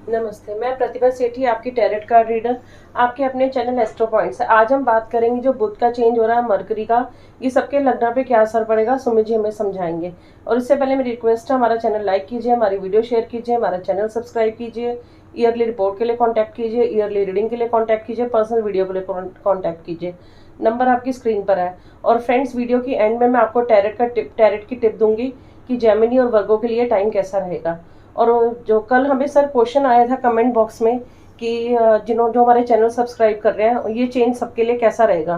नमस्ते, मैं प्रतिभा सेठी, आपकी टैरेट कार्ड रीडर, आपके अपने चैनल एस्ट्रो पॉइंट से। आज हम बात करेंगे जो बुध का चेंज हो रहा है, मरकरी का, ये सबके लग्न पे क्या असर पड़ेगा, सुमित जी हमें समझाएंगे। और इससे पहले मेरी रिक्वेस्ट है, हमारा चैनल लाइक कीजिए, हमारी वीडियो शेयर कीजिए, हमारा चैनल सब्सक्राइब कीजिए, ईयरली रिपोर्ट के लिए कॉन्टैक्ट कीजिए, ईयरली रीडिंग के लिए कॉन्टैक्ट कीजिए, पर्सनल वीडियो के लिए कॉन्टैक्ट कीजिए। नंबर आपकी स्क्रीन पर है। और फ्रेंड्स, वीडियो की एंड में मैं आपको टैरेट की टिप दूंगी कि जेमिनी और वर्गो के लिए टाइम कैसा रहेगा। और जो कल हमें सर क्वेश्चन आया था कमेंट बॉक्स में कि जो हमारे चैनल सब्सक्राइब कर रहे हैं, ये चेंज सबके लिए कैसा रहेगा,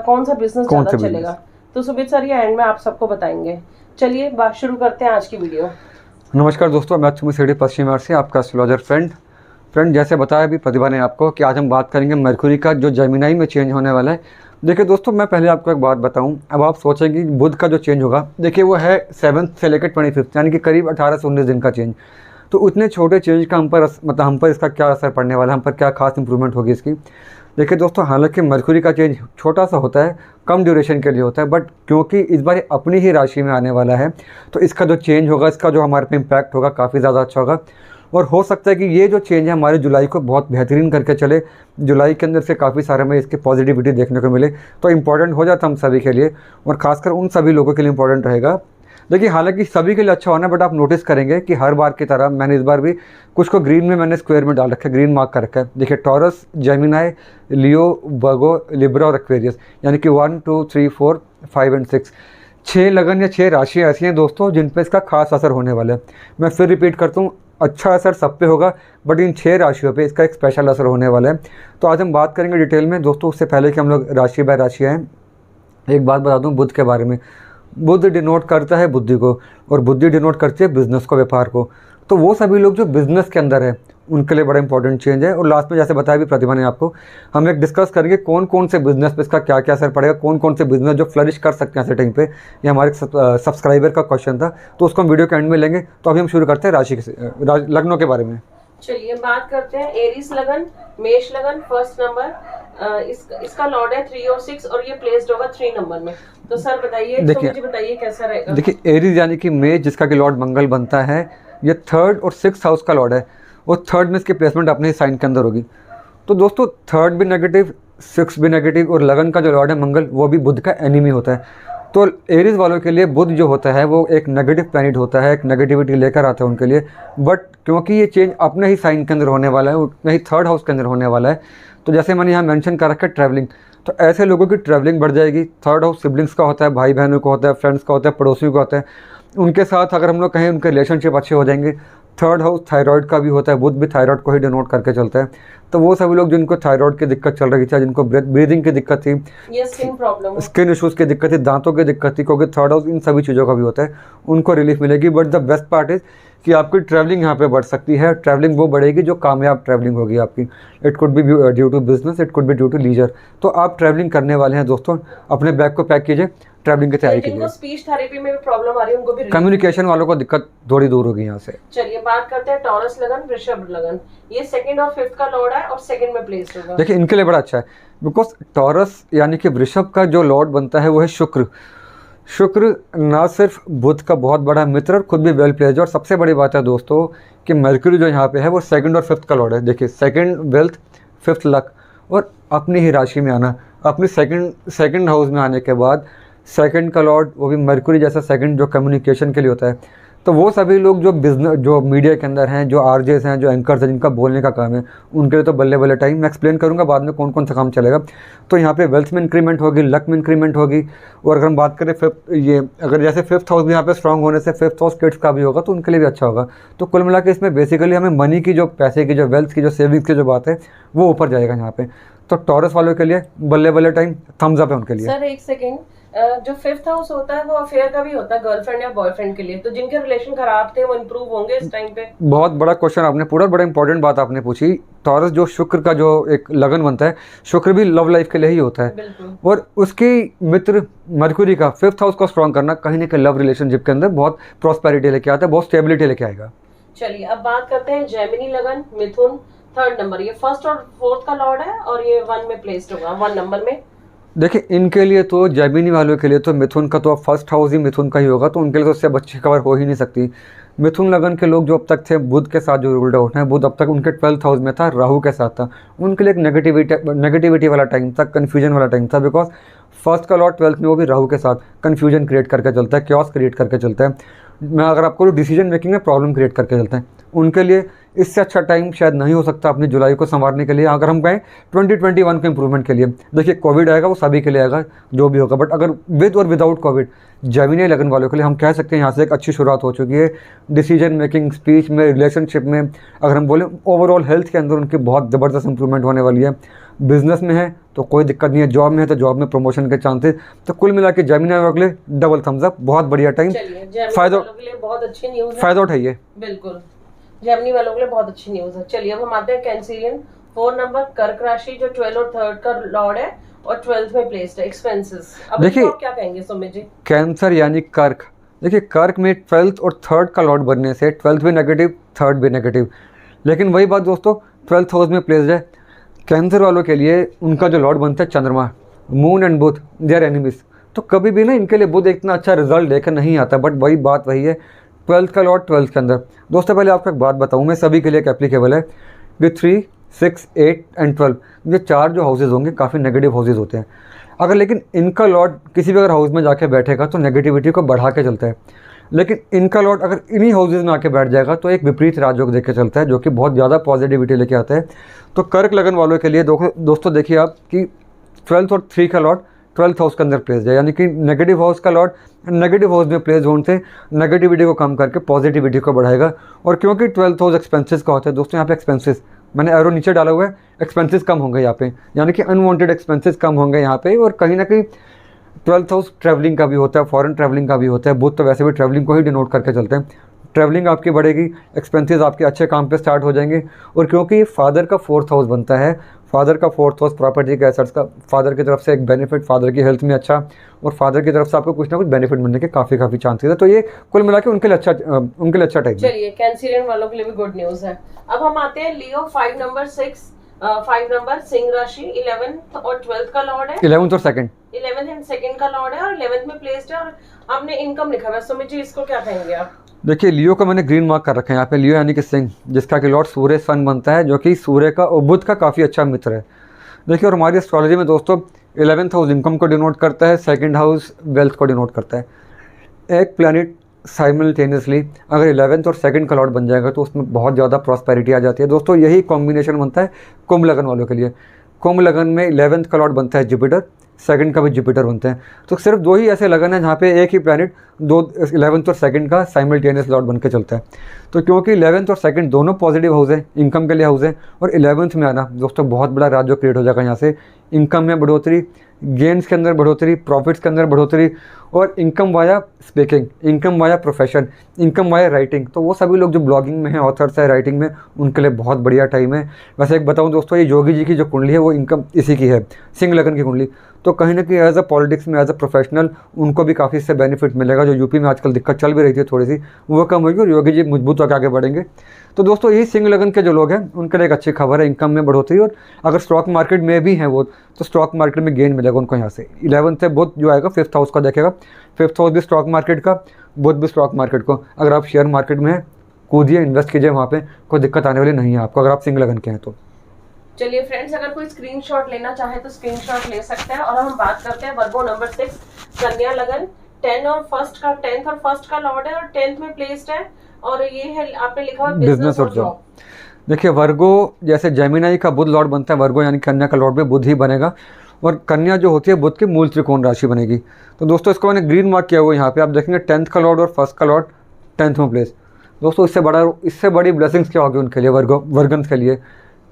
कौन सा बिजनेस ज़्यादा चलेगा। तो सुमित सर ये एंड में आप सबको बताएंगे। चलिए बात शुरू करते हैं आज की वीडियो। नमस्कार दोस्तों, मैं सुमित सेठी पश्चिम बंगाल से आपका एस्ट्रोलॉजर फ्रेंड जैसे बताया अभी प्रतिभा ने आपको कि आज हम बात करेंगे मरकुरी का जो जेमिनी में चेंज होने वाला है। देखिए दोस्तों, मैं पहले आपको एक बात बताऊं। अब आप सोचेंगे बुध का जो चेंज होगा, देखिए वो है 7th से लेकर 25th, यानी कि करीब 18 से 19 दिन का चेंज। तो उतने छोटे चेंज का हम पर इसका क्या असर पड़ने वाला है, हम पर क्या खास इंप्रूवमेंट होगी इसकी। देखिए दोस्तों, हालांकि मरकुरी का चेंज छोटा सा होता है, कम ड्यूरेशन के लिए होता है, बट क्योंकि इस बार अपनी ही राशि में आने वाला है, तो इसका जो चेंज होगा, इसका जो हमारे पे इम्पैक्ट होगा, काफ़ी ज़्यादा अच्छा होगा। और हो सकता है कि ये जो चेंज है हमारे जुलाई को बहुत बेहतरीन करके चले, जुलाई के अंदर से काफ़ी सारे में इसकी पॉजिटिविटी देखने को मिले, तो इम्पॉर्टेंट हो जाता हम सभी के लिए, और ख़ासकर उन सभी लोगों के लिए इम्पॉर्टेंट रहेगा। देखिए हालांकि सभी के लिए अच्छा होना, बट आप नोटिस करेंगे कि हर बार की तरह मैंने इस बार भी कुछ को ग्रीन में मैंने स्क्वायर में डाल रखा है, ग्रीन मार्क कर रखा है। देखिए टॉरस, जेमिनी, लियो, वर्गो, लिब्रा और एक्वेरियस, यानी कि 1 2 3 4 5 और 6, 6 लगन या 6 राशियाँ ऐसी हैं दोस्तों जिन पर इसका खास असर होने वाला है। मैं फिर रिपीट करता हूँ, अच्छा असर सब पे होगा, बट इन 6 राशियों पे इसका एक स्पेशल असर होने वाला है। तो आज हम बात करेंगे डिटेल में दोस्तों। उससे पहले कि हम लोग राशि बाय राशि आएँ, एक बात बता दूं बुध के बारे में। बुध डिनोट करता है बुद्धि को, और बुद्धि डिनोट करती है बिजनेस को, व्यापार को। तो वो सभी लोग जो बिजनेस के अंदर है उनके लिए बड़ा इंपॉर्टेंट चेंज है। और लास्ट में जैसे बताया भी प्रतिभा ने आपको, हम एक डिस्कस करेंगे कौन कौन से बिजनेस पे इसका क्या क्या असर पड़ेगा, कौन कौन से बिजनेस जो फ्लरिश कर सकते हैं ऐसे टाइम पे। ये हमारे सब्सक्राइबर का क्वेश्चन था, तो उसको हम वीडियो के एंड में लेंगे। तो अभी हम शुरू करते हैं लग्नों के बारे में। चलिए बात करते हैं एरीज लगन, मेष लगन, फर्स्ट नंबर। इसका लॉर्ड है 3 और 6, और ये प्लेस्ड होगा 3 नंबर में। तो सर बताइए, मुझे बताइए कैसा रहेगा। देखिए एरीज यानी कि मेष, जिसका कि लॉर्ड मंगल बनता है, ये 3rd और 6th हाउस का लॉर्ड है, और 3rd में इसकी प्लेसमेंट अपने ही साइन के अंदर होगी। तो दोस्तों 3rd भी नेगेटिव, 6 भी नेगेटिव, और लगन का जो लॉर्ड है मंगल, वो भी बुध का एनिमी होता है। तो एरीज वालों के लिए बुध जो होता है वो एक नेगेटिव प्लैनेट होता है, एक नेगेटिविटी लेकर आता है उनके लिए। बट क्योंकि ये चेंज अपने ही साइन के अंदर होने वाला है, अपने ही 3rd हाउस के अंदर होने वाला है, तो जैसे मैंने यहाँ मेंशन कर रखा है ट्रैवलिंग, तो ऐसे लोगों की ट्रैवलिंग बढ़ जाएगी। 3rd हाउस सिबलिंग्स का होता है, भाई बहनों का होता है, फ्रेंड्स का होता है, पड़ोसियों का होता है। उनके साथ अगर हम लोग कहें उनके रिलेशनशिप अच्छे हो जाएंगे। 3rd हाउस थायराइड का भी होता है, बुध भी थायराइड को ही डिनोट करके चलता है। तो वो सभी लोग जिनको थायराइड की दिक्कत चल रही थी, जिनको ब्रीदिंग की दिक्कत थी, स्किन इशूज़ की दिक्कत थी, दांतों की दिक्कत थी, क्योंकि 3rd हाउस इन सभी चीज़ों का भी होता है, उनको रिलीफ मिलेगी। But the best part is कि आपकी ट्रैवलिंग यहाँ पे बढ़ सकती है। ट्रैवलिंग वो बढ़ेगी जो कामयाब ट्रैवलिंग होगी आपकी। It could be due to business, it could be due to leisure. तो आप ट्रैवलिंग करने वाले हैं दोस्तों, अपने बैग को पैक कीजिए, ट्रैवलिंग की तैयारी कीजिए। स्पीच थेरेपी में भी प्रॉब्लम आ रही है, उनको भी कम्युनिकेशन वालों को दिक्कत थोड़ी दूर होगी यहाँ से। चलिए बात करते हैं टॉरस लगन, वृषभ लगन। ये 2nd और 5th का लॉर्ड है, और 2nd में प्लेस्ड होगा। देखिए इनके लिए बड़ा अच्छा है, बिकॉज टॉरस यानी कि वृषभ का जो लॉर्ड बनता है वो है शुक्र। शुक्र ना सिर्फ बुध का बहुत बड़ा मित्र, और खुद भी वेल प्लेस्ड। और सबसे बड़ी बात है दोस्तों कि मरकरी जो यहाँ पे है वो 2nd और 5th का लॉर्ड है। देखिए 2nd वेल्थ, 5th लक, और अपनी ही राशि में आना, अपनी सेकंड हाउस में आने के बाद 2nd का लॉर्ड वो भी मरकरी जैसा 2nd जो कम्युनिकेशन के लिए होता है। तो वो सभी लोग जो बिजनेस, जो मीडिया के अंदर हैं, जो आरजेस हैं, जो एंकर्स हैं, जिनका बोलने का काम है, उनके लिए तो बल्ले बल्ले टाइम। मैं एक्सप्लेन करूंगा बाद में कौन कौन सा काम चलेगा। तो यहाँ पे वेल्थ में इंक्रीमेंट होगी, लक में इंक्रीमेंट होगी। और अगर हम बात करें अगर जैसे 5th हाउस भी यहाँ पे स्ट्रांग होने से 5th हाउस किड्स का भी होगा, तो उनके लिए भी अच्छा होगा। तो कुल मिला के इसमें बेसिकली हमें मनी की, जो पैसे की, जो वेल्थ की, जो सेविंग्स की जो बात है, वो ऊपर जाएगा यहाँ पे। तो टॉरस वालों के लिए बल्ले बल्ले टाइम, थम्स अप है उनके लिए। सर एक सेकेंड, जो 5th हाउस होता है वो अफेयर का भी होता है, गर्लफ्रेंड या बॉयफ्रेंड के लिए। तो जिनके रिलेशन खराब थे वो इंप्रूव होंगे इस टाइम पे। बहुत बड़ा क्वेश्चन आपने पूरा, बड़ा इंपॉर्टेंट बात आपने पूछी। टॉरस जो शुक्र का जो एक लगन बनता है, शुक्र भी लव लाइफ के लिए ही होता है, और उसकी मित्र मरकुरी का 5th हाउस को स्ट्रॉन्ग करना कहीं ना कहीं लव रिलेशनशिप के अंदर बहुत प्रॉस्पेरिटी लेके आता है, बहुत स्टेबिलिटी लेके आएगा। चलिए अब बात करते हैं जेमिनी लगन, मिथुन, 3rd नंबर। ये 1st और 4th का लॉर्ड है, और ये 1 में प्लेस्ड होगा, 1 नंबर में। देखिए इनके लिए तो, जेमिनी वालों के लिए तो मिथुन का तो 1st हाउस ही मिथुन का ही होगा, तो उनके लिए तो उससे बच्ची कवर हो ही नहीं सकती। मिथुन लगन के लोग जो अब तक थे बुध के साथ जो रूल्ड आउट हैं, बुध अब तक उनके 12th हाउस में था, राहु के साथ था, उनके लिए एक नेगेटिविटी वाला टाइम था, कन्फ्यूजन वाला टाइम था। बिकॉज फर्स्ट का लॉर्ड 12th में वो भी राहु के साथ कन्फ्यूजन क्रिएट करके चलता है, क्योस क्रिएट करके चलता है। मैं अगर आपको डिसीजन मेकिंग में प्रॉब्लम क्रिएट करके चलता है। उनके लिए इससे अच्छा टाइम शायद नहीं हो सकता अपनी जुलाई को संवारने के लिए। अगर हम कहें 2021 के इंप्रूवमेंट के लिए, देखिए कोविड आएगा वो सभी के लिए आएगा जो भी होगा, बट अगर विद और विदाउट कोविड जेमिनी लगन वालों के लिए हम कह सकते हैं यहाँ से एक अच्छी शुरुआत हो चुकी है। डिसीजन मेकिंग, स्पीच में, रिलेशनशिप में, अगर हम बोलें ओवरऑल हेल्थ के अंदर उनकी बहुत ज़बरदस्त इंप्रूवमेंट होने वाली है। बिजनेस में है तो कोई दिक्कत नहीं है, जॉब में है तो जॉब में प्रमोशन के चांसेस। तो कुल मिला के जेमिनी वालों के लिए डबल थम्स अप, बहुत बढ़िया टाइम, फायदा बहुत अच्छी न्यूज़ है, फायदा उठाइए। बिल्कुल जेमिनी वालों के लिए बहुत अच्छी न्यूज़ है। चलिए अब हम आते हैं कैंसिलियन 4 नंबर कर्क राशि जो 12 और 3rd का लॉर्ड है और 12th में प्लेस्ड है। एक्सपेंसेस अब देखिए आप क्या कहेंगे सुमित जी? कैंसर यानी कर्क, देखिए कर्क में 12th और 3rd का लॉर्ड बनने से 12th भी नेगेटिव, 3rd भी नेगेटिव, लेकिन वही बात दोस्तों 12th हाउस में प्लेस्ड है। कैंसर वालों के लिए उनका जो लॉर्ड बनता है चंद्रमा, moon and Budh they are enemies, तो कभी भी ना इनके लिए बुध इतना अच्छा रिजल्ट लेकर नहीं आता। बट वही बात वही है, 12th का लॉर्ड 12th के अंदर। दोस्तों पहले आपको एक बात बताऊं, मैं सभी के लिए एप्लीकेबल है कि 3, 6, 8 एंड 12 ये 4 जो हाउसेज होंगे काफ़ी नेगेटिव हाउसेज होते हैं। अगर लेकिन इनका लॉर्ड किसी भी अगर हाउस में जाके बैठेगा तो नेगेटिविटी को बढ़ा के चलता है, लेकिन इनका लॉर्ड अगर इन्हीं हाउसेज में आके बैठ जाएगा तो एक विपरीत राजयोग देके चलता है जो कि बहुत ज़्यादा पॉजिटिविटी लेके आता है। तो कर्क लगन वालों के लिए दोस्तों देखिए आप कि 12th और 3 का लॉर्ड 12th हाउस के अंदर प्लेस है, यानी कि नेगेटिव हाउस का लॉर्ड नेगेटिव हाउस में प्लेस होने से नेगेटिविटी को कम करके पॉजिटिविटी को बढ़ाएगा। और क्योंकि 12th हाउस एक्सपेंसेस का होता है दोस्तों, यहाँ पे एक्सपेंसेस मैंने एरो नीचे डाला हुआ है, एक्सपेंसेस कम होंगे यहाँ पे, यानी कि अनवांटेड एक्सपेंसेस कम होंगे यहाँ पे। और कहीं ना कहीं 12th हाउस ट्रैवलिंग का भी होता है, फॉरेन ट्रैवलिंग का भी होता है, बुध तो वैसे भी ट्रैवलिंग को ही डिनोट करके चलते हैं। ट्रैवलिंग आपकी बढ़ेगी, एक्सपेंसेस आपके अच्छे काम पे स्टार्ट हो जाएंगे। और क्योंकि फादर का 4th हाउस बनता है, फादर का 4th हाउस प्रॉपर्टी के एसेट्स का, फादर की तरफ से एक बेनिफिट, फादर की हेल्थ में अच्छा, और फादर की तरफ से आपको कुछ ना कुछ बेनिफिट मिलने के काफ़ी चांसेस है। तो ये कुल मिला के उनके लिए अच्छा टाइम है। चलिए कैंसिलियन वालों के लिए भी गुड न्यूज़ है। अब हम आते हैं लियो 5 नंबर 5 नंबर सिंह राशि 11th और 12th का लॉर्ड है, 11th और 2nd 11th एंड 2nd का लॉर्ड है और 11th में प्लेस्ड है और आपने इनकम लिखा हुआ है। सुमित जी इसको क्या कहेंगे आप? देखिए लियो का मैंने ग्रीन मार्क कर रखा है यहाँ पे, लियो यानी कि सिंह, जिसका कि लॉर्ड सूर्य सन बनता है, जो कि सूर्य का और बुध का काफ़ी अच्छा मित्र है। देखिए और हमारी एस्ट्रोलॉजी में दोस्तों 11th हाउस इनकम को डिनोट करता है, 2nd हाउस वेल्थ को डिनोट करता है। एक प्लैनेट साइमल्टेनियसली अगर 11th और 2nd का लॉर्ड बन जाएगा तो उसमें बहुत ज़्यादा प्रॉस्पेरिटी आ जाती है। दोस्तों यही कॉम्बिनेशन बनता है कुंभ लगन वालों के लिए। कुंभ लगन में 11th का लॉर्ड बनता है जुपिटर, 2nd का भी जुपिटर बनता है। तो सिर्फ 2 ही ऐसे लगन है जहाँ पे एक ही प्लैनेट 11th और 2nd का साइमल्टेनियस लॉर्ड बन के चलता है। तो क्योंकि 11th और 2nd दोनों पॉजिटिव हाउस है, इनकम के लिए हाउस है, और 11th में आना दोस्तों बहुत बड़ा राजयोग क्रिएट हो जाएगा। यहाँ से इनकम में बढ़ोतरी, गेंस के अंदर बढ़ोतरी, प्रॉफिट्स के अंदर बढ़ोतरी, और income via speaking, income via profession, income via writing. तो वो सभी लोग जो ब्लॉगिंग में हैं, ऑथर्स है, राइटिंग में, उनके लिए बहुत बढ़िया टाइम है। वैसे एक बताऊं दोस्तों, ये योगी जी की जो कुंडली है वो इनकम इसी की है, सिंह लगन की कुंडली। तो कहीं ना कहीं एज अ पॉलिटिक्स में एज अ प्रोफेशनल उनको भी काफ़ी इससे बेनिफिट मिलेगा। जो यूपी में आजकल दिक्कत चल भी रही थी थोड़ी सी, वो कम होगी और योगी जी मजबूत होकर आगे बढ़ेंगे। तो दोस्तों यही सिंह लगन के जो लोग हैं उनके लिए एक अच्छी खबर है, इनकम में बढ़ोतरी। और अगर स्टॉक मार्केट में भी हैं वो, तो स्टॉक मार्केट में गेन मिलेगा उनको यहाँ से। 11th से बुध जो आएगा 5th हाउस का देखेगा, 5th हाउस भी स्टॉक मार्केट का, बुध भी स्टॉक मार्केट को। अगर आप शेयर मार्केट में कूदिए, इन्वेस्ट कीजिए, वहाँ पे कोई दिक्कत आने वाली नहीं है आपको, अगर आप सिंह लगन के हैं तो। चलिए फ्रेंड्स, अगर कोई स्क्रीनशॉट लेना चाहे तो स्क्रीनशॉट ले सकते हैं। और हम बात करते हैं वर्गो नंबर 6 कन्या लगन 10th और 1st का लॉर्ड है और 10th में प्लेस्ड है, और ये है आपने लिखा हुआ बिजनेस और जॉब। देखिए वर्गो जैसे जेमिनाई का बुध लॉर्ड बनता है, वर्गो यानी कन्या का लॉर्ड भी बुध ही बनेगा, और कन्या जो होती है बुध की मूल त्रिकोण राशि बनेगी। तो दोस्तों इसको मैंने ग्रीन मार्क किया हुआ है यहाँ पे, आप देखेंगे 10th का लॉर्ड और 1st का लॉर्ड 10th में प्लेस। दोस्तों इससे बड़ी ब्लेसिंग्स क्या होगी उनके लिए, वर्गन्स के लिए।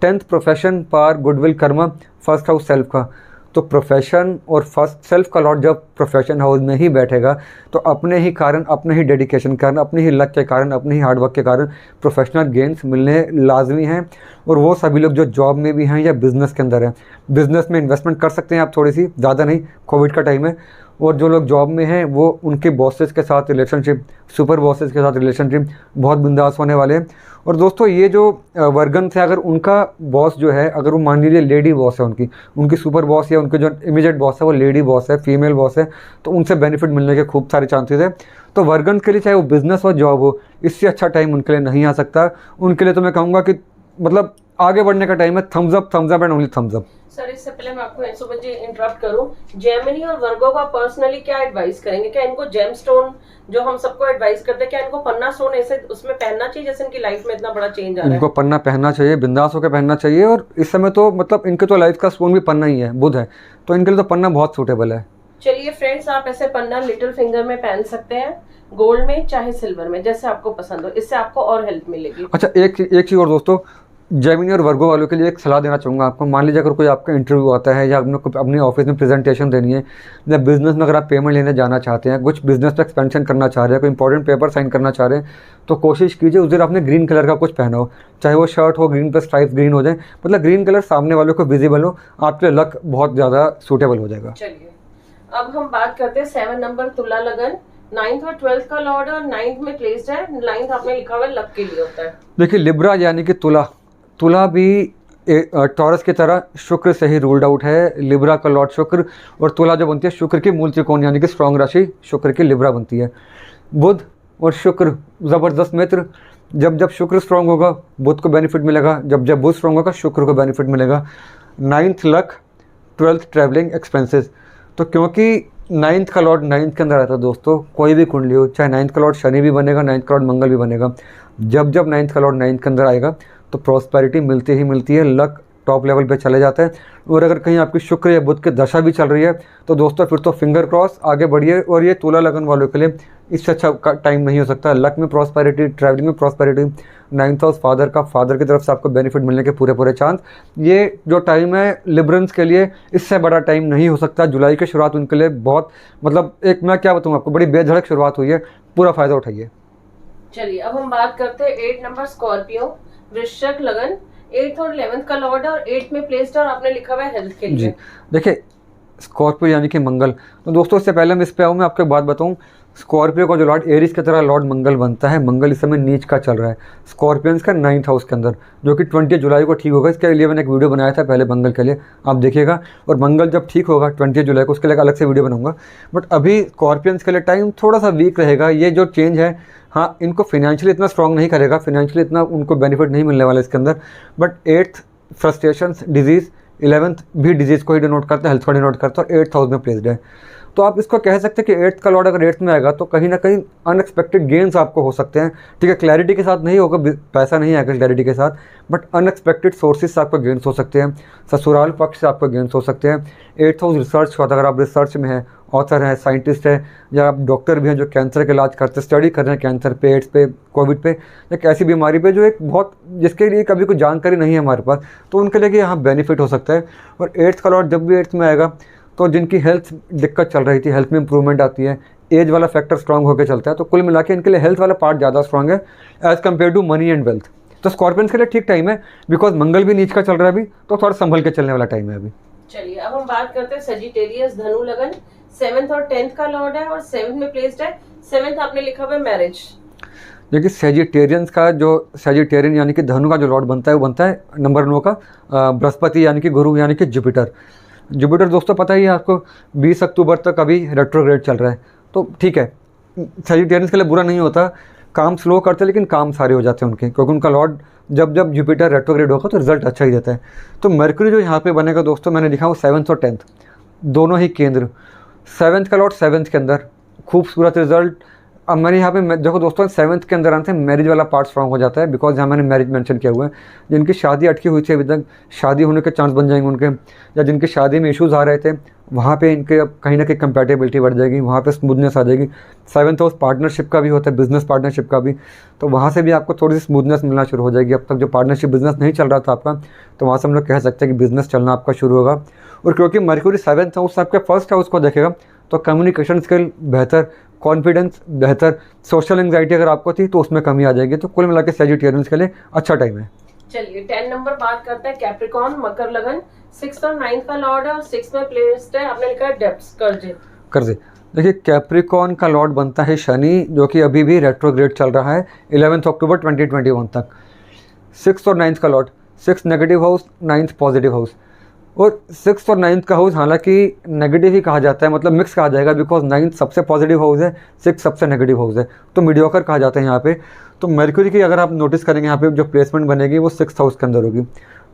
10th प्रोफेशन, पार, गुडविल, कर्म, 1st हाउस सेल्फ का। तो प्रोफेशन और 1st सेल्फ का लॉर्ड जब प्रोफेशन हाउस में ही बैठेगा तो अपने ही कारण, अपने ही डेडिकेशन के कारण, अपने ही लक के कारण, अपने ही हार्डवर्क के कारण प्रोफेशनल गेन्स मिलने लाजमी हैं। और वो सभी लोग जो जॉब में भी हैं या बिज़नेस के अंदर हैं, बिज़नेस में इन्वेस्टमेंट कर सकते हैं आप थोड़ी सी, ज़्यादा नहीं, कोविड का टाइम है। और जो लोग जॉब में हैं वो उनके बॉसेस के साथ रिलेशनशिप, सुपर बॉसेस के साथ रिलेशनशिप बहुत बिंदास होने वाले हैं। और दोस्तों ये जो वर्गन से अगर उनका बॉस जो है, अगर वो मान लीजिए लेडी बॉस है, उनकी सुपर बॉस या उनके जो इमीडिएट बॉस है वो लेडी बॉस है, फीमेल बॉस है, तो उनसे बेनिफिट मिलने के खूब सारे चांसेस है। तो वर्गन के लिए चाहे वो बिज़नेस हो जॉब हो, इससे अच्छा टाइम उनके लिए नहीं आ सकता। उनके लिए तो मैं कहूँगा कि मतलब आगे बढ़ने का टाइम है। Thumbs up and only thumbs up. Sir इससे पहले मैं आपको सुबह जी इंटरप्ट करूं, जेमिनी और वर्गो का पर्सनली क्या एडवाइस करेंगे? क्या इनको जेम स्टोन जो हम सबको एडवाइस करते हैं, क्या इनको पन्ना स्टोन ऐसे उसमें पहनना चाहिए जैसे इनकी लाइफ में इतना बड़ा चेंज आ रहा है? इनको पन्ना पहनना चाहिए, बिंदास होकर पहनना चाहिए। और इस समय तो मतलब इनके तो लाइफ का स्टोन भी पन्ना ही है, बुध है, तो इनके लिए तो पन्ना बहुत सूटेबल है। चलिए फ्रेंड्स, आप ऐसे पन्ना लिटिल फिंगर में पहन सकते हैं, गोल्ड में चाहे सिल्वर में, जैसे आपको पसंद हो, इससे आपको और हेल्प मिलेगी। अच्छा, एक चीज़ और दोस्तों, जेमिनी और वर्गो वालों के लिए एक सलाह देना चाहूँगा आपको। मान लीजिए अगर कोई आपका इंटरव्यू आता है या अपने ऑफिस में प्रेजेंटेशन देनी है, या बिजनेस में अगर आप पेमेंट लेने जाना चाहते हैं, कुछ बिजनेस पे एक्सपेंशन करना चाह रहे हैं, कोई इंपॉर्टेंट पेपर साइन करना चाह रहे हैं, तो कोशिश कीजिए उस दिन आपने ग्रीन कलर का कुछ पहना हो, चाहे वो शर्ट हो ग्रीन पे स्ट्राइप्स ग्रीन हो जाए, मतलब ग्रीन कलर सामने वालों को विजिबल हो, आपके लक बहुत ज़्यादा सूटेबल हो जाएगा। चलिए अब हम बात करते हैं 7 नंबर तुला लगन, 9th और 12th का लॉर्ड और 9th में प्लेस्ड है। 9th आपने लिखा हुआ है लक के लिए होता है। देखिए लिब्रा यानी कि तुला भी टॉरस की तरह शुक्र से ही रूल्ड आउट है। लिब्रा का लॉर्ड शुक्र, और तुला जो बनती है शुक्र की मूल त्रिकोण यानी कि स्ट्रॉन्ग राशि शुक्र की लिब्रा बनती है। बुध और शुक्र ज़बरदस्त मित्र। जब शुक्र स्ट्रॉन्ग होगा बुध को बेनिफिट मिलेगा, जब बुध स्ट्रॉन्ग होगा शुक्र को बेनिफिट मिलेगा। 9th luck, 12th travelling expenses. तो क्योंकि 9th का लॉर्ड 9th के अंदर आता है दोस्तों, कोई भी कुंडली हो, चाहे 9th का लॉर्ड शनि भी बनेगा, 9th का लॉर्ड मंगल भी बनेगा, जब 9th का लॉर्ड 9th के अंदर आएगा तो प्रॉस्पेरिटी मिलती ही मिलती है, लक टॉप लेवल पे चले जाते हैं। और अगर कहीं आपकी शुक्र या बुध की दशा भी चल रही है तो दोस्तों फिर तो फिंगर क्रॉस, आगे बढ़िए। और ये तुला लगन वालों के लिए इससे अच्छा टाइम नहीं हो सकता। लक में प्रॉस्पेरिटी, ट्रैवलिंग में प्रॉस्पेरिटी, 9th हाउस फादर की तरफ से आपको बेनिफिट मिलने के पूरे चांस। ये जो टाइम है लिब्रंस के लिए, इससे बड़ा टाइम नहीं हो सकता। जुलाई की शुरुआत उनके लिए बहुत मतलब एक मैं क्या बताऊँ आपको, बड़ी बेधड़क शुरुआत हुई है, पूरा फ़ायदा उठाइए। चलिए अब हम बात करते हैं 8 नंबर स्कॉर्पियो, वृश्चिक लगन, 8th और 11th का लॉर्ड और 8th में प्लेस्ड, और आपने लिखा हुआ है हेल्थ के लिए। जी देखिए स्कॉर्पियो यानी कि मंगल। तो दोस्तों इससे पहले मैं इस पे आऊँ, मैं आपको एक बात बताऊँ, स्कॉर्पियो का जो लॉर्ड एरिस की तरह लॉर्ड मंगल बनता है। मंगल इस समय नीच का चल रहा है स्कॉर्पियंस का 9th हाउस के अंदर, जो कि 20 जुलाई को ठीक होगा। इसके लिए मैंने एक वीडियो बनाया था पहले मंगल के लिए, आप देखिएगा। और मंगल जब ठीक होगा 20 जुलाई को, उसके लिए अलग से वीडियो बनाऊंगा। बट अभी स्कॉर्पियंस के लिए टाइम थोड़ा सा वीक रहेगा। ये जो चेंज है, हाँ इनको फाइनेंशियली इतना स्ट्रॉन्ग नहीं करेगा, फाइनेंशियली इतना उनको बेनिफिट नहीं मिलने वाला इसके अंदर। But 8th frustrations, disease, 11th भी डिजीज़ को ही डिनोट करता है, हेल्थ को डिनोट करता है, और 8th हाउस में प्लेस्ड है। तो आप इसको कह सकते हैं कि 8th का लॉर्ड अगर 8th में आएगा तो कहीं ना कहीं अनएक्सपेक्टेड गेन्स आपको हो सकते हैं। ठीक है, क्लैरिटी के साथ नहीं होगा, पैसा नहीं आएगा क्लैरिटी के साथ, बट अनएक्सपेक्टेड सोर्सेज से आपको गेन्स हो सकते हैं, ससुराल पक्ष से आपको गेन्स हो सकते हैं। 8th हाउस रिसर्च का, अगर आप रिसर्च में हैं, ऑथर हैं, साइंटिस्ट हैं, या आप डॉक्टर भी हैं जो कैंसर का इलाज करते हैं, स्टडी कर रहे हैं कैंसर पे, एड्स पे, कोविड पे, या ऐसी बीमारी पे जो एक बहुत जिसके लिए कभी कोई जानकारी नहीं है हमारे पास, तो उनके लिए यहाँ बेनिफिट हो सकता है। और 8th का लॉर्ड जब भी 8th में आएगा तो जिनकी हेल्थ दिक्कत चल रही थी, हेल्थ में इंप्रूवमेंट आती है, एज वाला फैक्टर स्ट्रांग होकर चलता है। तो कुल मिला के इनके लिए हेल्थ वाला पार्ट ज़्यादा स्ट्रांग है as compare to money and wealth. तो स्कॉर्पियंस के लिए ठीक टाइम है, बिकॉज मंगल भी नीच का चल रहा है अभी, तो थोड़ा संभल के चलने वाला टाइम है अभी। चलिए अब हम बात करते हैं सेजिटेरियस धनु लगन, 7th और 10th का लॉर्ड है और 7th में प्लेस्ड है। 7th आपने लिखा हुआ है मैरिज। देखिए सेजिटेरियंस का जो सेजिटेरियन यानी कि धनु का जो लॉर्ड बनता है वो बनता है नंबर 9 का बृहस्पति यानी कि गुरु यानी कि जुपिटर। जुपिटर दोस्तों पता ही है आपको 20 अक्टूबर तक अभी रेट्रोग्रेड चल रहा है। तो ठीक है, सेजिटेरियंस के लिए बुरा नहीं होता, काम स्लो करते हैं लेकिन काम सारे हो जाते हैं उनके, क्योंकि उनका लॉर्ड जब जुपिटर रेट्रोग्रेड होगा तो रिजल्ट अच्छा ही देता है। तो मरकरी जो यहाँ पे बनेगा दोस्तों, मैंने लिखा वो 7th और 10th दोनों ही केंद्र। 7th का लॉर्ड 7th के अंदर, खूबसूरत रिजल्ट। अब मैंने यहाँ पे देखो दोस्तों 7th के अंदर आने से मैरिज वाला पार्ट स्ट्रॉन्ग हो जाता है, बिकॉज यहाँ मैंने मैरिज मेंशन किया हुआ है। जिनकी शादी अटकी हुई थी अभी तक, शादी होने के चांस बन जाएंगे उनके, या जिनकी शादी में इश्यूज़ आ रहे थे वहाँ पे इनके अब कहीं ना कहीं कंपैटिबिलिटी बढ़ जाएगी, वहाँ पे स्मूथनेस आ जाएगी। 7th हाउस पार्टनरशिप का भी होता है, बिजनेस पार्टनरशिप का भी, तो वहाँ से भी आपको थोड़ी सी स्मूथनेस मिलना शुरू हो जाएगी। अब तक जो पार्टनरशिप बिजनेस नहीं चल रहा था आपका, तो वहाँ से हम लोग कह सकते हैं कि बिजनेस चलना आपका शुरू होगा। और क्योंकि मरक्यूरी 7th हाउस आपके फर्स्ट हाउस को देखेगा, तो कम्युनिकेशन स्किल बेहतर, कॉन्फिडेंस बेहतर, सोशल एंग्जाइटी अगर आपको थी तो उसमें कमी आ जाएगी। तो कुल मिला के सेजिटेरियंस के लिए अच्छा टाइम है। चलिए 10 नंबर बात करते हैं कैप्रिकॉर्न मकर लगन, 6th और 9th का लॉर्ड है और 6th में प्लेस्ड है, आपने लिखा है डेब्ट्स, कर्जे। कर दे। देखिए कैप्रिकॉन का लॉर्ड बनता है शनि, जो कि अभी भी रेट्रोग्रेड चल रहा है 11 अक्टूबर 2021 तक। 6 और 9 का Lord, 6 negative house, 9 positive house. और 6 और 9 का हाउस हालांकि नेगेटिव ही कहा जाता है, मतलब मिक्स कहा जाएगा, बिकॉज 9 सबसे पॉजिटिव हाउस है, 6 सबसे नेगेटिव हाउस है, तो मीडियोकर कहा जाता है यहाँ पे। तो मर्क्यूरी की अगर आप नोटिस करेंगे यहाँ पे जो प्लेसमेंट बनेगी वो 6th हाउस के अंदर होगी।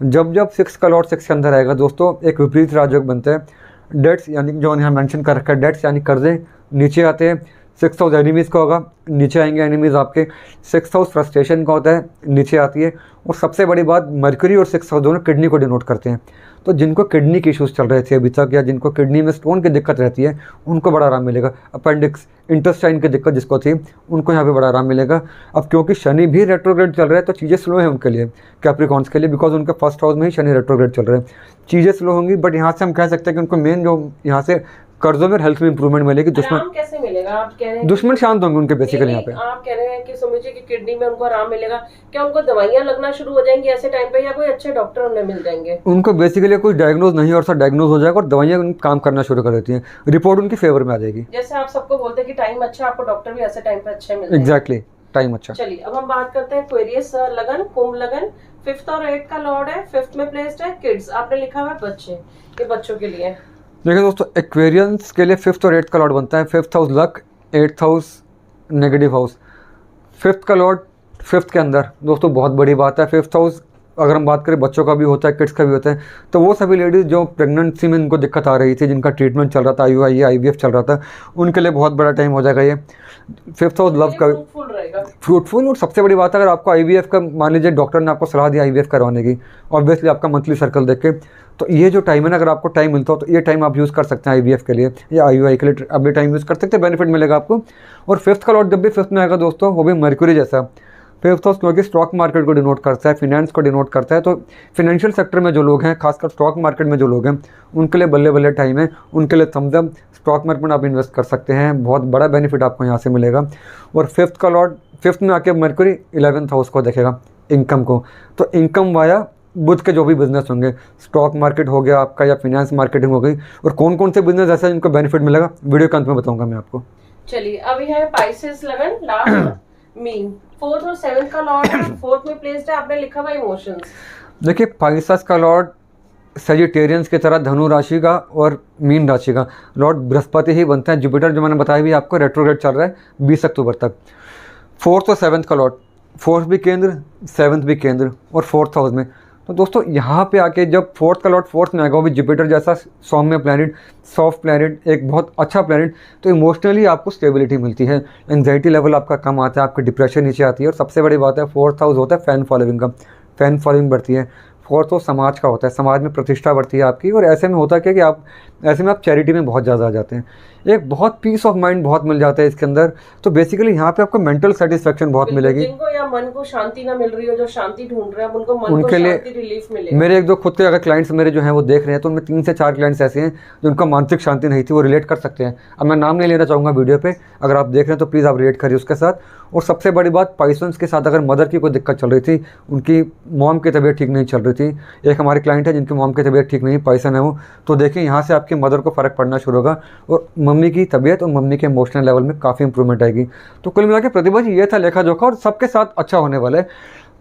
जब जब 6 का लॉर्ड 6 के अंदर आएगा दोस्तों, एक विपरीत राजयोग बनता है। डेट्स यानी जो यहाँ मेंशन कर रखा है, डेट्स यानी कर्जे नीचे आते हैं। 6th हाउस एनिमीज़ का होगा, नीचे आएंगे एनिमीज़ आपके। 6th हाउस फ्रस्ट्रेशन का होता है, नीचे आती है। और सबसे बड़ी बात, मर्क्यूरी और 6th हाउस दोनों किडनी को डिनोट करते हैं। तो जिनको किडनी के इश्यूज़ चल रहे थे अभी तक, या जिनको किडनी में स्टोन की दिक्कत रहती है, उनको बड़ा आराम मिलेगा। अपेंडिक्स, इंटेस्टाइन की दिक्कत जिसको थी, उनको यहाँ पे बड़ा आराम मिलेगा। अब क्योंकि शनि भी रेट्रोग्रेड चल रहा है तो चीज़ें स्लो हैं उनके लिए, कैप्रिकॉन्स के लिए, बिकॉज उनके फर्स्ट हाउस में ही शनि रेट्रोग्रेड चल रहा है। चीज़ें स्लो होंगी, बट यहाँ से हम कह सकते हैं कि उनको मेन जो यहाँ से कर्जों में हेल्थ में इंप्रूवमेंट मिलेगी। आराम कैसे मिलेगा? आप कह रहे हैं दुश्मन शांत होंगे उनके बेसिकली यहाँ पे। आप कह रहे हैं कि समझिए कि किडनी में उनको आराम मिलेगा, क्या उनको दवाइयां लगना शुरू हो जाएंगी ऐसे टाइम पे, या कोई अच्छे डॉक्टर उन्हें मिल जाएंगे? उनको बेसिकली कुछ डायग्नोज नहीं और सब डायग्नोज हो जाएगा और दवाइयाँ काम करना शुरू कर देती हैं, रिपोर्ट उनकी फेवर में आ जाएगी। जैसे आप सबको बोलते हैं कि टाइम अच्छा, आपको डॉक्टर भी ऐसे टाइम पे अच्छे मिलते हैं। एग्जैक्टली, टाइम अच्छा। चलिए अब हम बात करते हैं एक्वेरियस लगन, कुंभ लगन, 5th और 8 का लॉर्ड है, 5th में प्लेस्ड है। किड्स आपने लिखा हुआ है बच्चे, ये बच्चों के लिए। देखिए दोस्तों, एक्वेरियंस के लिए 5th और 8 का लॉर्ड बनता है। 5th house luck, 8th house negative house. 5th का लॉर्ड 5th के अंदर दोस्तों बहुत बड़ी बात है। 5th हाउस अगर हम बात करें बच्चों का भी होता है, किड्स का भी होता है, तो वो सभी लेडीज़ जो प्रेगनेंसी में इनको दिक्कत आ रही थी, जिनका ट्रीटमेंट चल रहा था, IVF चल रहा था, उनके लिए बहुत बड़ा टाइम हो जाएगा ये। 5th हाउस लव का फ्रूटफुल। और सबसे बड़ी बात है, अगर आपको IVF का मान लीजिए डॉक्टर ने आपको सलाह दिया IVF करवाने की, ऑब्वियसली आपका मंथली सर्कल देख के, तो ये जो टाइम है ना, अगर आपको टाइम मिलता हो तो ये टाइम आप यूज़ कर सकते हैं IVF के लिए या IUI के लिए। अब ये टाइम यूज़ कर सकते हैं, बेनिफिट मिलेगा आपको। और 5th का लॉर्ड जब भी 5th में आएगा दोस्तों, वो भी मर्क्यूरी जैसा। 5th हाउस क्योंकि स्टॉक मार्केट को डिनोट करता है, फिनेंस को डिनोट करता है, तो फिनेंशियल सेक्टर में जो लोग हैं, खासकर स्टॉक मार्केट में जो लोग हैं, उनके लिए बल्ले बल्ले टाइम है, उनके लिए थम्स अप। स्टॉक मार्केट में आप इन्वेस्ट कर सकते हैं, बहुत बड़ा बेनिफिट आपको यहाँ से मिलेगा। और 5th का लॉर्ड 5th में आके मर्क्यूरी 11th हाउस को देखेगा, इनकम को। तो इनकम वाया बुध के जो भी बिजनेस होंगे, स्टॉक मार्केट हो गया आपका या फिनेंस मार्केटिंग हो गई, और कौन कौन से बिजनेस ऐसे हैं जिनको बेनिफिट मिलेगा, वीडियो के अंत में बताऊंगा मैं आपको। चलिए अभी है पाइसेस लगन, लास्ट मीन, 4th और 7th का लॉर्ड है, 4th में प्लेस्ड है। आपने लिखा हुआ इमोशंस। देखिए पाइसेस का लॉर्ड सेजिटेरियंस की तरह धनु राशि का और मीन राशि का लॉर्ड बृहस्पति ही बनता है। जुपिटर जो मैंने बताया भी आपको रेट्रोग्रेड चल रहा है 20 अक्टूबर तक। 4th और 7th का लॉर्ड, 4th भी केंद्र, 7th भी केंद्र और 4th हाउस में। तो दोस्तों यहाँ पे आके जब 4th का लॉर्ड 4th में आएगा, वो भी जुपिटर जैसा सौम्य प्लैनेट, सॉफ्ट प्लैनेट, एक बहुत अच्छा प्लैनेट, तो इमोशनली आपको स्टेबिलिटी मिलती है, एंजाइटी लेवल आपका कम आता है, आपकी डिप्रेशन नीचे आती है। और सबसे बड़ी बात है 4th हाउस होता है फैन फॉलोइंग का, फैन फॉलोइंग बढ़ती है। 4th हाउस समाज का होता है, समाज में प्रतिष्ठा बढ़ती है आपकी। और ऐसे में होता है क्या कि आप ऐसे में आप चैरिटी में बहुत ज़्यादा आ जाते हैं, एक बहुत पीस ऑफ माइंड बहुत मिल जाता है इसके अंदर। तो बेसिकली यहाँ पे आपको मेंटल सेटिस्फेक्शन बहुत मिलेगी। जिनको या मन को शांति ना मिल रही हो, जो शांति ढूंढ रहे हैं, उनको मन उनके को लिए शांति, रिलीफ मिलेगा। मेरे एक दो खुद के अगर क्लाइंट्स मेरे जो हैं वो देख रहे हैं, तो उनमें 3 से 4 क्लाइंट्स ऐसे हैं जिनको मानसिक शांति नहीं थी, वो रिलेट कर सकते हैं। अब मैं नाम नहीं लेना चाहूँगा वीडियो पे, अगर आप देख रहे हैं तो प्लीज़ आप रिलेट करिए उसके साथ। और सबसे बड़ी बात, पाइसन्स के साथ अगर मदर की कोई दिक्कत चल रही थी, उनकी मॉम की तबीयत ठीक नहीं चल रही थी, एक हमारे क्लाइंट है जिनकी मॉम की तबीयत ठीक नहीं, पाइसन है वो, तो देखिए यहाँ से आपकी मदर को फ़र्क पड़ना शुरू होगा और मम्मी की तबीयत और मम्मी के इमोशनल लेवल में काफ़ी इंप्रूवमेंट आएगी। तो कुल मिला के प्रतिभा जी ये था लेखा जोखा, और सबके साथ अच्छा होने वाला है।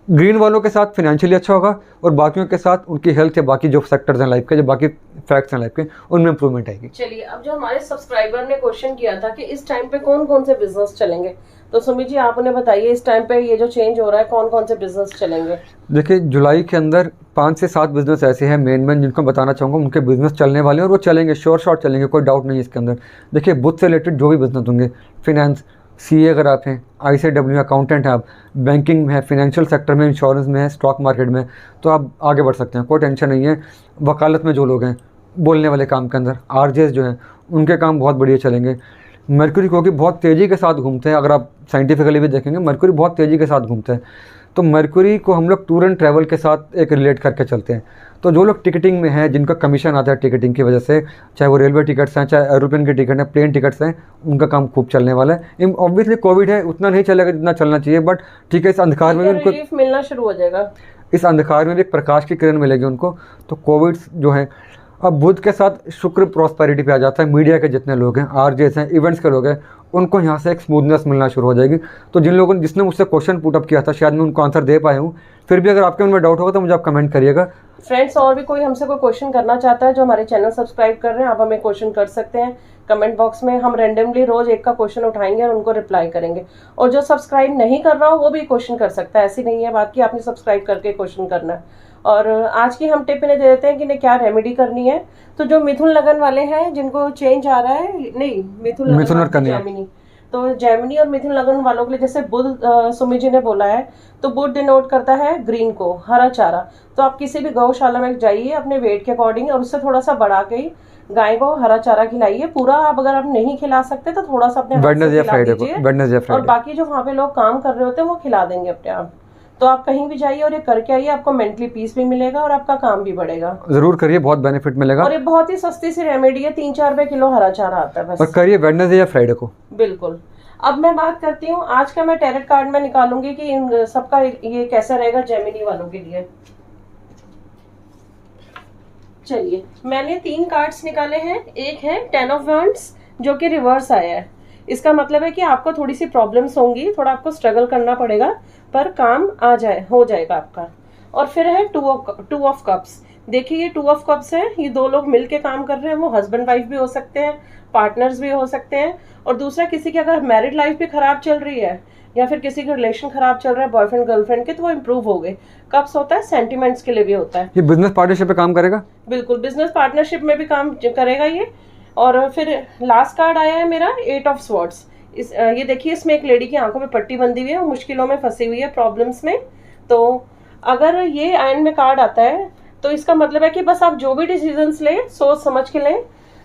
ग्रीन वालों के साथ फिनेंशियली अच्छा होगा और बाकियों के साथ उनकी हेल्थ या बाकी जो सेक्टर्स हैं लाइफ के, जो बाकी फैक्ट्स हैं लाइफ के, उनमें इंप्रूवमेंट आएगी। चलिए अब जो हमारे सब्सक्राइबर ने क्वेश्चन किया था कि इस टाइम पे कौन कौन से बिजनेस चलेंगे, तो सुमित जी आप उन्हें बताइए इस टाइम पे ये जो चेंज हो रहा है कौन कौन से बिजनेस चलेंगे। देखिए जुलाई के अंदर 5 से 7 बिजनेस ऐसे हैं मेन जिनको बताना चाहूँगा, उनके बिजनेस चलने वाले हैं और वो चलेंगे, शॉर्ट चलेंगे, कोई डाउट नहीं है इसके अंदर। देखिए बुध से रिलेटेड जो भी बिजनेस होंगे, फिनेंस, CA अगर आप हैं, ICW अकाउंटेंट हैं आप, बैंकिंग में है, फिनेंशियल सेक्टर में, इंश्योरेंस में है, स्टॉक मार्केट में, तो आप आगे बढ़ सकते हैं, कोई टेंशन नहीं है। वकालत में जो लोग हैं, बोलने वाले काम के अंदर, RJs जो हैं, उनके काम बहुत बढ़िया चलेंगे। मर्क्यूरी क्योंकि बहुत तेज़ी के साथ घूमते हैं, अगर आप साइंटिफिकली भी देखेंगे मर्क्यूरी बहुत तेज़ी के साथ घूमते हैं, तो मर्क्यूरी को हम लोग टूर एंड ट्रैवल के साथ एक रिलेट करके चलते हैं। तो जो लोग टिकटिंग में हैं, जिनका कमीशन आता है टिकटिंग की वजह से, चाहे वो रेलवे टिकट्स हैं, चाहे एरोप्लेन के टिकट हैं, प्लेन टिकट्स हैं, उनका काम खूब चलने वाला है। ऑब्वियसली कोविड है, उतना नहीं चलेगा जितना चलना चाहिए, बट ठीक है, इस अंधकार में भी उनको रिलीफ मिलना शुरू हो जाएगा, इस अंधकार में भी एक प्रकाश की किरण मिलेगी उनको। तो कोविड जो है अब बुध के साथ शुक्र प्रॉस्पेरिटी पे आ जाता है। मीडिया के जितने लोग हैं, आरजेस हैं, इवेंट्स के लोग हैं, उनको यहाँ से एक स्मूथनेस मिलना शुरू हो जाएगी। तो जिन लोगों ने जिसने मुझसे क्वेश्चन पुटअप किया था, शायद मैं उनको आंसर दे पाया हूँ। फिर भी अगर आपके मन में डाउट होगा तो मुझे आप कमेंट करिएगा। फ्रेंड्स, और भी कोई हमसे कोई क्वेश्चन करना चाहता है जो हमारे चैनल सब्सक्राइब कर रहे हैं, आप हमें क्वेश्चन कर सकते हैं कमेंट बॉक्स में। हम रैंडमली रोज एक का क्वेश्चन उठाएंगे और उनको रिप्लाई करेंगे। और जो सब्सक्राइब नहीं कर रहा हो वो भी क्वेश्चन कर सकता है, ऐसी नहीं है बात कि आपने सब्सक्राइब करके क्वेश्चन करना है। और आज की हम टिप इन्हें दे देते हैं कि इन्हें क्या रेमेडी करनी है। तो जो मिथुन लगन वाले हैं, जिनको चेंज आ रहा है, नहीं मिथुन और कन्या, जैमिनी, तो जैमिनी और मिथुन लगन वालों के लिए जैसे बुध सुमी जी ने बोला है, तो बुध डिनोट करता है ग्रीन को, हरा चारा। तो आप किसी भी गौशाला में जाइए अपने वेट के अकॉर्डिंग और उससे थोड़ा सा बढ़ा के गाय को हरा चारा खिलाइए। पूरा आप अगर आप नहीं खिला सकते तो थोड़ा सा अपने हाथ से खिला दीजिए, और बाकी जो वहाँ पे लोग काम कर रहे होते हैं वो खिला देंगे अपने आप। तो आप कहीं भी जाइए और ये करके आइए, आपको मेंटली पीस भी मिलेगा और आपका काम भी बढ़ेगा। जरूर करिए, बहुत बेनिफिट मिलेगा। और ये बहुत ही सस्ती सी रेमेडी है, 3-4 रुपए किलो हरा चारा आता है बस। और करिए वेडनेसडे या फ्राइडे को। बिल्कुल। अब मैं बात करती हूँ आज का, मैं टैरेट कार्ड में निकालूंगी कि इन सबका ये कैसा रहेगा जेमिनी वालों के लिए। चलिए, मैंने 3 कार्ड्स निकाले हैं। एक है 10 ऑफ वांड्स जो कि रिवर्स आया है। इसका मतलब है कि आपको थोड़ी सी प्रॉब्लम्स होंगी, थोड़ा आपको स्ट्रगल करना पड़ेगा, पर काम हो जाएगा आपका। और फिर है 2 ऑफ कप्स। देखिए ये 2 ऑफ कप्स है, ये 2 लोग मिलके काम कर रहे हैं। वो हस्बैंड वाइफ भी हो सकते हैं, पार्टनर्स भी हो सकते हैं। और दूसरा, किसी की अगर मैरिड लाइफ भी खराब चल रही है या फिर किसी का रिलेशन खराब चल रहा है बॉयफ्रेंड गर्लफ्रेंड के, तो वो इंप्रूव हो गए। कप्स होता है सेंटिमेंट्स के लिए भी होता है। ये बिजनेस पार्टनरशिप पे काम करेगा? बिल्कुल, बिजनेस पार्टनरशिप में भी काम करेगा ये। और फिर लास्ट कार्ड आया है मेरा 8 ऑफ स्वॉर्ड्स। ये देखिए, इसमें एक लेडी की आंखों में पट्टी बंधी हुई है, वो मुश्किलों में फंसी हुई है, प्रॉब्लम्स में। तो अगर ये एंड में कार्ड आता है तो इसका मतलब है कि बस आप जो भी डिसीजंस लें सोच समझ के लें,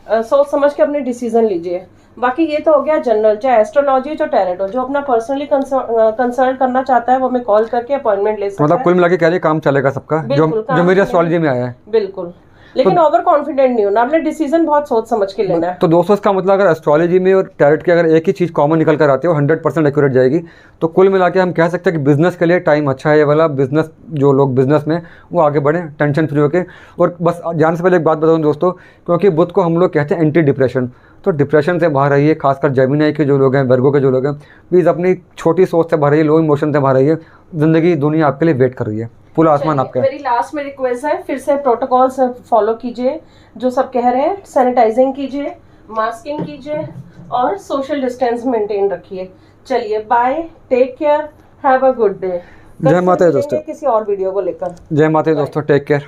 सोच समझ के अपने डिसीजन लीजिए। बाकी ये तो हो गया जनरल, चाहे एस्ट्रोलॉजी चाहे टैरेट हो। जो अपना पर्सनली कंसल्ट करना चाहता है वो हमें कॉल करके अपॉइंटमेंट ले सकता है। मतलब कुल मिला के कह रही काम चलेगा सबका, जो मेरी एस्ट्रोलॉजी में आया है। बिल्कुल, लेकिन ओवर कॉन्फिडेंट नहीं होना, आपने डिसीजन बहुत सोच समझ के लेना है। तो दोस्तों, इसका मतलब अगर एस्ट्रोलॉजी में और टैरेट की अगर एक ही चीज़ कॉमन निकल कर आती है, 100% एक्यूरेट जाएगी। तो कुल मिला के हम कह सकते हैं कि बिजनेस के लिए टाइम अच्छा है ये वाला। बिजनेस, जो लोग बिजनेस में वो आगे बढ़ें टेंशन फ्री होकर। और बस जाने से पहले एक बात बताऊँ दोस्तों, क्योंकि बुध को हम लोग कहते हैं एंटी डिप्रेशन, तो डिप्रेशन से बाहर आइए। खासकर जेमिनी के जो लोग हैं, वर्गो के जो लोग हैं, प्लीज़ अपनी छोटी सोच से बाहर आइए, लो इमोशन से बाहर आइए। ज़िंदगी दुनिया आपके लिए वेट कर रही है, पूरा आसमान आपका है। मेरी लास्ट में रिक्वेस्ट है, फिर से प्रोटोकॉल से फॉलो कीजिए जो सब कह रहे हैं। सैनिटाइजिंग कीजिए, मास्किंग कीजिए और सोशल डिस्टेंस मेंटेन रखिए। चलिए, bye, take care, have a good day. जय माता दी दोस्तों, किसी और वीडियो को लेकर। जय माता दी दोस्तों, टेक केयर।